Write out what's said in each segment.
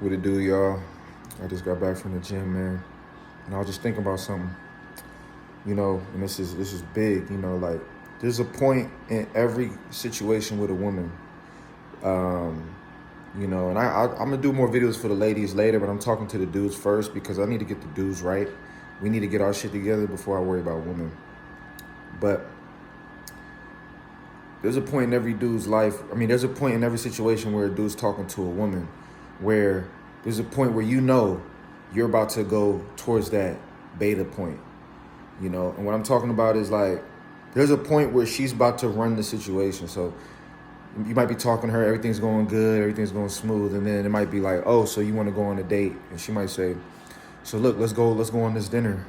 What it do, y'all? I just got back from the gym, man, and I was just thinking about something, and this is big, like there's a point in every situation with a woman, um, and I'm gonna do more videos for the ladies later, but I'm talking to the dudes first because I need to get the dudes right. We need to get our shit together before I worry about women. But there's a point in every dude's life. I mean, there's a point in every situation where a dude's talking to a woman, where there's a point where you're about to go towards that beta point, And what I'm talking about is like, there's a point where she's about to run the situation. So you might be talking to her, everything's going good, everything's going smooth, and then it might be like, oh, so you want to go on a date? And she might say, so look, let's go on this dinner.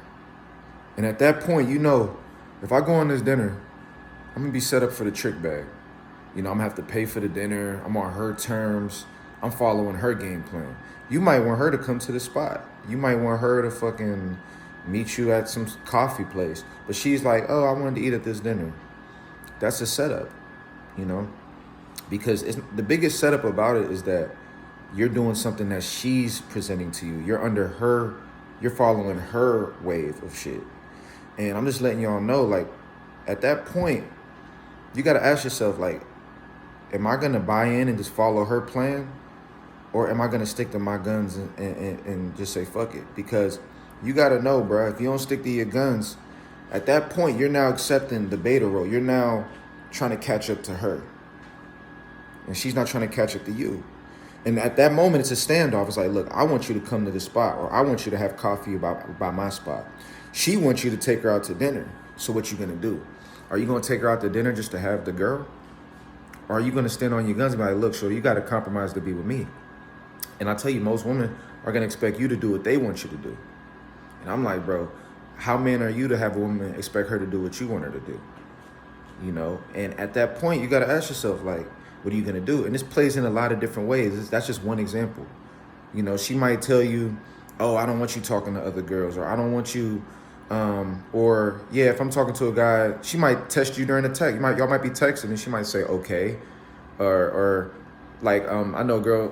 And at that point, if I go on this dinner, I'm gonna be set up for the trick bag. I'm gonna have to pay for the dinner. I'm on her terms. I'm following her game plan. You might want her to come to the spot. You might want her to fucking meet you at some coffee place. But she's like, oh, I wanted to eat at this dinner. That's a setup, you know? Because the biggest setup about it is that you're doing something that she's presenting to you. You're following her wave of shit. And I'm just letting y'all know, like, at that point, you got to ask yourself, like, am I going to buy in and just follow her plan? Or am I going to stick to my guns and just say, fuck it? Because you got to know, bro, if you don't stick to your guns, at that point, you're now accepting the beta role. You're now trying to catch up to her. And she's not trying to catch up to you. And at that moment, it's a standoff. It's like, look, I want you to come to the spot, or I want you to have coffee by my spot. She wants you to take her out to dinner. So what you going to do? Are you going to take her out to dinner just to have the girl? Or are you going to stand on your guns and be like, look, so you got to compromise to be with me? And I tell you, most women are going to expect you to do what they want you to do. And I'm like, bro, how man are you to have a woman expect her to do what you want her to do? And at that point, you got to ask yourself, like, what are you going to do? And this plays in a lot of different ways. That's just one example. She might tell you, oh, I don't want you talking to other girls, or I don't want you, if I'm talking to a guy, she might test you during the text. Y'all might be texting, and she might say, okay, I know a girl,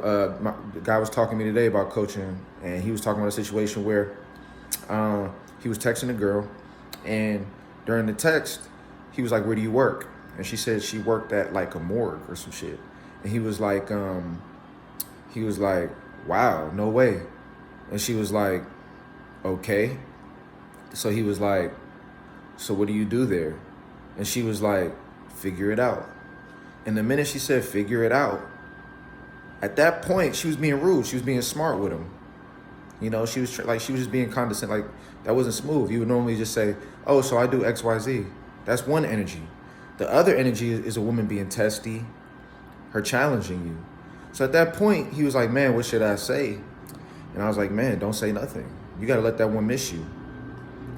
the guy was talking to me today about coaching, and he was talking about a situation where he was texting a girl, and during the text, he was like, where do you work? And she said she worked at like a morgue or some shit. And he was like, wow, no way. And she was like, okay. So he was like, so what do you do there? And she was like, figure it out. And the minute she said, figure it out, at that point, she was being rude. She was being smart with him. She was she was just being condescending. Like, that wasn't smooth. You would normally just say, oh, so I do X, Y, Z. That's one energy. The other energy is a woman being testy, her challenging you. So at that point, he was like, man, what should I say? And I was like, man, don't say nothing. You got to let that one miss you.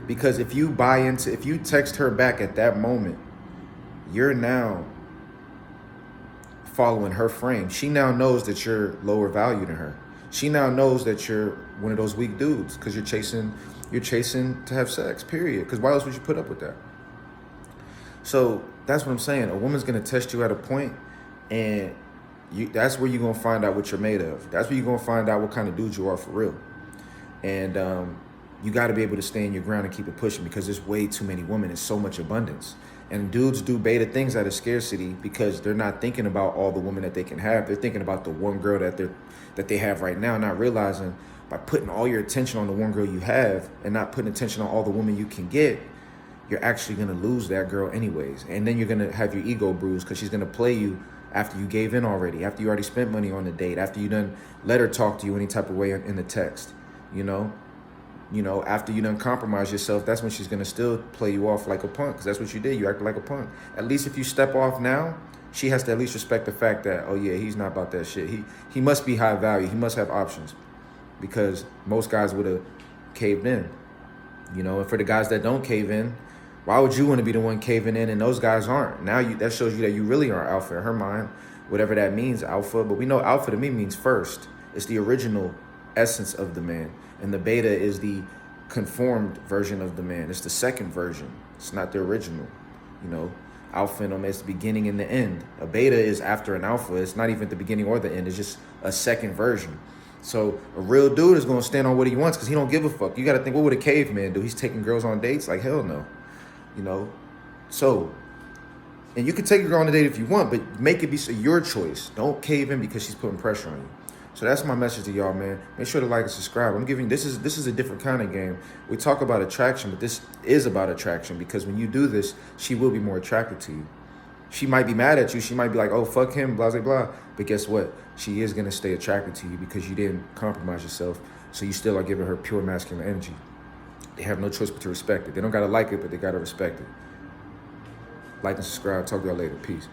Because if you text her back at that moment, you're now following her frame. She now knows that you're lower value than her. She now knows that you're one of those weak dudes because you're chasing to have sex, period. Because why else would you put up with that? So that's what I'm saying. A woman's going to test you at a point, and that's where you're going to find out what you're made of. That's where you're going to find out what kind of dude you are for real. And you got to be able to stand your ground and keep it pushing, because there's way too many women. There's so much abundance. And dudes do beta things out of scarcity because they're not thinking about all the women that they can have. They're thinking about the one girl that they have right now, not realizing by putting all your attention on the one girl you have and not putting attention on all the women you can get, you're actually going to lose that girl anyways. And then you're going to have your ego bruised because she's going to play you after you gave in already, after you already spent money on the date, after you done let her talk to you any type of way in the text, after you done compromise yourself. That's when she's going to still play you off like a punk, because that's what you did. You acted like a punk. At least if you step off now, she has to at least respect the fact that, oh yeah, he's not about that shit. He must be high value. He must have options, because most guys would have caved in. And for the guys that don't cave in, why would you want to be the one caving in and those guys aren't? Now that shows you that you really aren't alpha in her mind, whatever that means, alpha. But we know alpha to me means first. It's the original essence of the man. And the beta is the conformed version of the man. It's the second version. It's not the original. Alpha and omega is the beginning and the end. A beta is after an alpha. It's not even the beginning or the end. It's just a second version. So a real dude is gonna stand on what he wants because he don't give a fuck. You gotta think, what would a caveman do? He's taking girls on dates? Like, hell no. You know? So, and you can take a girl on a date if you want, but make it be your choice. Don't cave in because she's putting pressure on you. So that's my message to y'all, man. Make sure to like and subscribe. I'm giving this is a different kind of game. We talk about attraction, but this is about attraction because when you do this, she will be more attracted to you. She might be mad at you. She might be like, oh, fuck him, blah, blah, blah. But guess what? She is going to stay attracted to you because you didn't compromise yourself. So you still are giving her pure masculine energy. They have no choice but to respect it. They don't got to like it, but they got to respect it. Like and subscribe. Talk to y'all later. Peace.